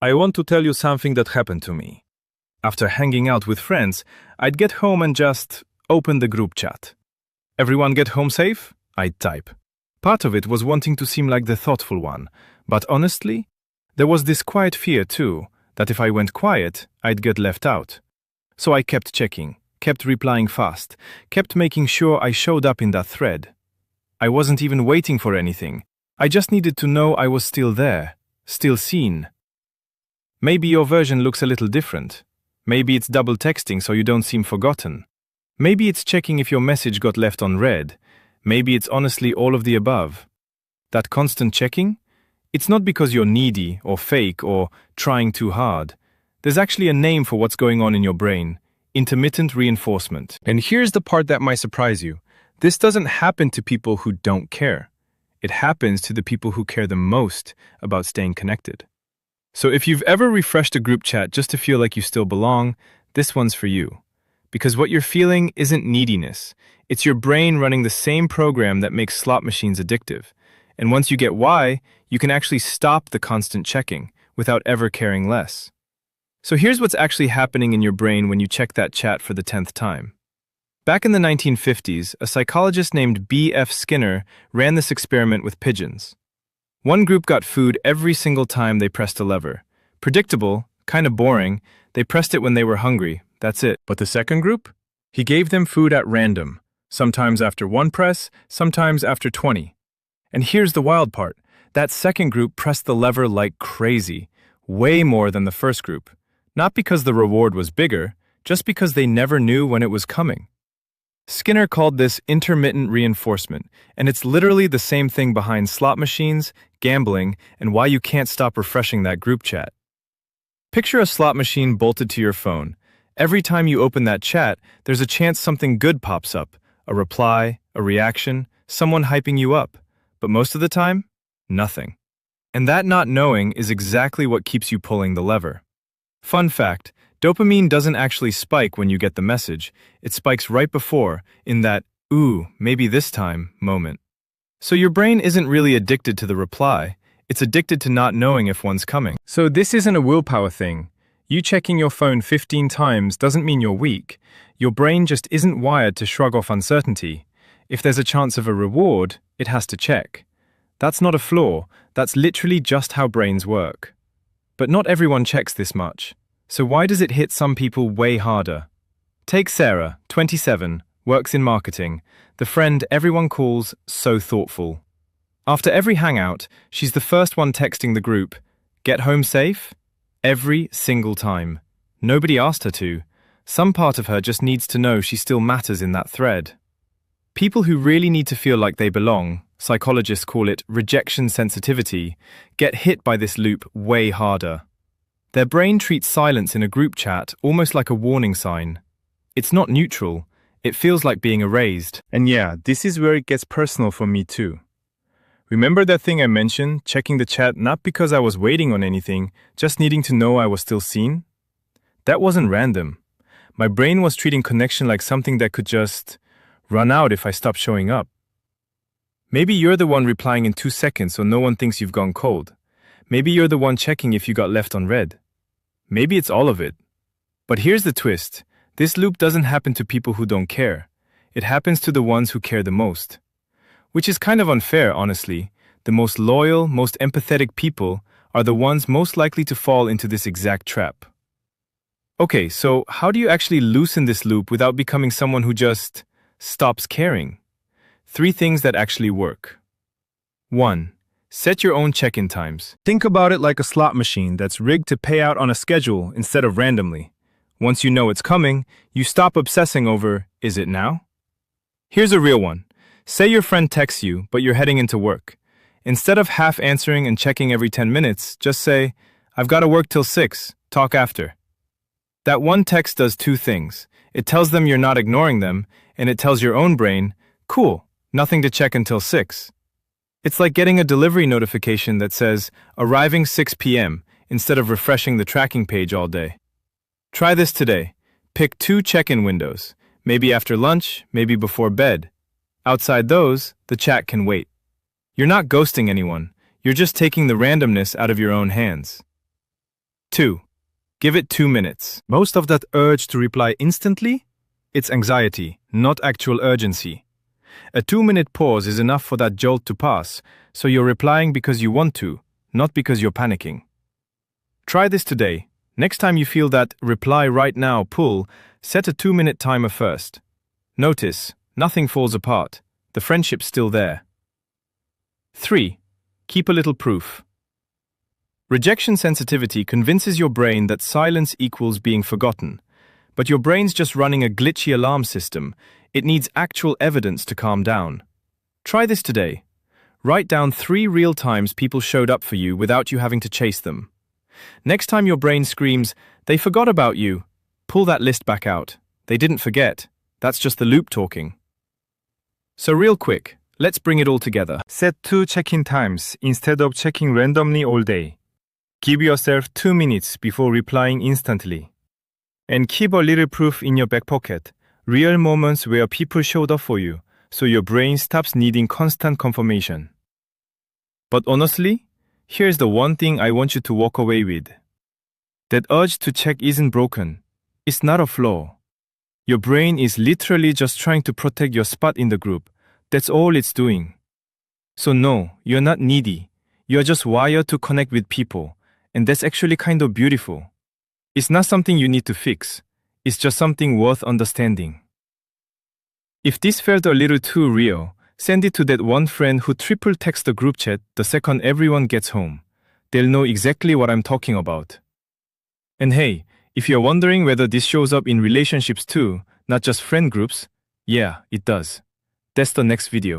I want to tell you something that happened to me. After hanging out with friends, I'd get home and just open the group chat. Everyone get home safe? I'd type. Part of it was wanting to seem like the thoughtful one, but honestly, there was this quiet fear too, that if I went quiet, I'd get left out. So I kept checking, kept replying fast, kept making sure I showed up in that thread. I wasn't even waiting for anything. I just needed to know I was still there, still seen. Maybe your version looks a little different. Maybe it's double texting so you don't seem forgotten. Maybe it's checking if your message got left unread. Maybe it's honestly all of the above. That constant checking? It's not because you're needy or fake or trying too hard. There's actually a name for what's going on in your brain: intermittent reinforcement. And here's the part that might surprise you. This doesn't happen to people who don't care. It happens to the people who care the most about staying connected. So if you've ever refreshed a group chat just to feel like you still belong, this one's for you. Because what you're feeling isn't neediness. It's your brain running the same program that makes slot machines addictive. And once you get why, you can actually stop the constant checking without ever caring less. So here's what's actually happening in your brain when you check that chat for the 10th time. Back in the 1950s, a psychologist named B.F. Skinner ran this experiment with pigeons. One group got food every single time they pressed a lever. Predictable, kind of boring, they pressed it when they were hungry, that's it. But the second group? He gave them food at random, sometimes after one press, sometimes after 20. And here's the wild part. That second group pressed the lever like crazy, way more than the first group. Not because the reward was bigger, just because they never knew when it was coming. Skinner called this intermittent reinforcement, and it's literally the same thing behind slot machines, gambling, and why you can't stop refreshing that group chat. Picture a slot machine bolted to your phone. Every time you open that chat, there's a chance something good pops up, a reply, a reaction, someone hyping you up. But most of the time, nothing. And that not knowing is exactly what keeps you pulling the lever. Fun fact, dopamine doesn't actually spike when you get the message. It spikes right before, in that, ooh, maybe this time, moment. So your brain isn't really addicted to the reply. It's addicted to not knowing if one's coming. So this isn't a willpower thing. You checking your phone 15 times doesn't mean you're weak. Your brain just isn't wired to shrug off uncertainty. If there's a chance of a reward, it has to check. That's not a flaw. That's literally just how brains work. But not everyone checks this much. So why does it hit some people way harder? Take Sarah, 27, works in marketing, the friend everyone calls so thoughtful. After every hangout, she's the first one texting the group, "Get home safe?" Every single time. Nobody asked her to. Some part of her just needs to know she still matters in that thread. People who really need to feel like they belong, psychologists call it rejection sensitivity, get hit by this loop way harder. Their brain treats silence in a group chat almost like a warning sign. It's not neutral. It feels like being erased. And yeah, this is where it gets personal for me too. Remember that thing I mentioned, checking the chat not because I was waiting on anything, just needing to know I was still seen? That wasn't random. My brain was treating connection like something that could just run out if I stopped showing up. Maybe you're the one replying in 2 seconds so no one thinks you've gone cold. Maybe you're the one checking if you got left unread. Maybe it's all of it. But here's the twist. This loop doesn't happen to people who don't care. It happens to the ones who care the most. Which is kind of unfair, honestly. The most loyal, most empathetic people are the ones most likely to fall into this exact trap. Okay, so how do you actually loosen this loop without becoming someone who just stops caring? 3 things that actually work. 1. Set your own check-in times. Think about it like a slot machine that's rigged to pay out on a schedule instead of randomly. Once you know it's coming, you stop obsessing over, is it now? Here's a real one. Say your friend texts you, but you're heading into work. Instead of half answering and checking every 10 minutes, just say, "I've got to work till 6, talk after." That one text does 2 things. It tells them you're not ignoring them, and it tells your own brain, cool, nothing to check until 6. It's like getting a delivery notification that says, arriving 6 p.m., instead of refreshing the tracking page all day. Try this today. Pick 2 check-in windows, maybe after lunch, maybe before bed. Outside those, the chat can wait. You're not ghosting anyone, you're just taking the randomness out of your own hands. 2. Give it 2 minutes. Most of that urge to reply instantly? It's anxiety, not actual urgency. A 2-minute pause is enough for that jolt to pass, so you're replying because you want to, not because you're panicking. Try this today. Next time you feel that reply right now pull, set a 2-minute timer first. Notice, nothing falls apart. The friendship's still there. 3. Keep a little proof. Rejection sensitivity convinces your brain that silence equals being forgotten. But your brain's just running a glitchy alarm system. It needs actual evidence to calm down. Try this today. Write down 3 real times people showed up for you without you having to chase them. Next time your brain screams, "They forgot about you," pull that list back out. They didn't forget. That's just the loop talking. So real quick, let's bring it all together. Set 2 check-in times instead of checking randomly all day. Give yourself 2 minutes before replying instantly. And keep a little proof in your back pocket, real moments where people showed up for you, so your brain stops needing constant confirmation. But honestly, here's the one thing I want you to walk away with. That urge to check isn't broken. It's not a flaw. Your brain is literally just trying to protect your spot in the group. That's all it's doing. So no, you're not needy. You're just wired to connect with people, and that's actually kind of beautiful. It's not something you need to fix. It's just something worth understanding. If this felt a little too real, send it to that one friend who triple texts the group chat the second everyone gets home. They'll know exactly what I'm talking about. And hey, if you're wondering whether this shows up in relationships too, not just friend groups, yeah, it does. That's the next video.